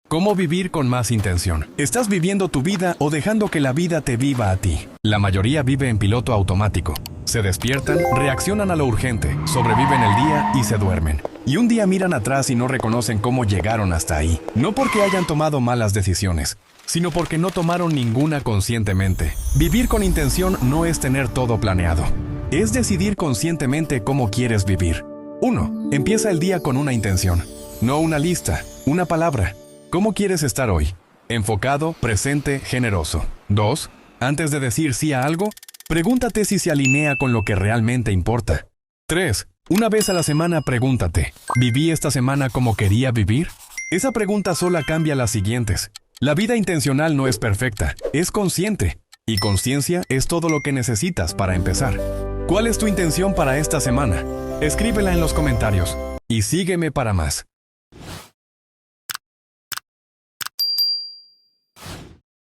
¿Cómo vivir con más intención? ¿Estás viviendo tu vida o dejando que la vida te viva a ti? La mayoría vive en piloto automático. Se despiertan, reaccionan a lo urgente, sobreviven el día y se duermen. Y un día miran atrás y no reconocen cómo llegaron hasta ahí. No porque hayan tomado malas decisiones, sino porque no tomaron ninguna conscientemente. Vivir con intención no es tener todo planeado. Es decidir conscientemente cómo quieres vivir. 1. Empieza el día con una intención. No una lista, una palabra. ¿Cómo quieres estar hoy? Enfocado, presente, generoso. 2. Antes de decir sí a algo, pregúntate si se alinea con lo que realmente importa. 3. Una vez a la semana pregúntate, ¿viví esta semana como quería vivir? Esa pregunta sola cambia las siguientes. La vida intencional no es perfecta, es consciente. Y conciencia es todo lo que necesitas para empezar. ¿Cuál es tu intención para esta semana? Escríbela en los comentarios. Y sígueme para más.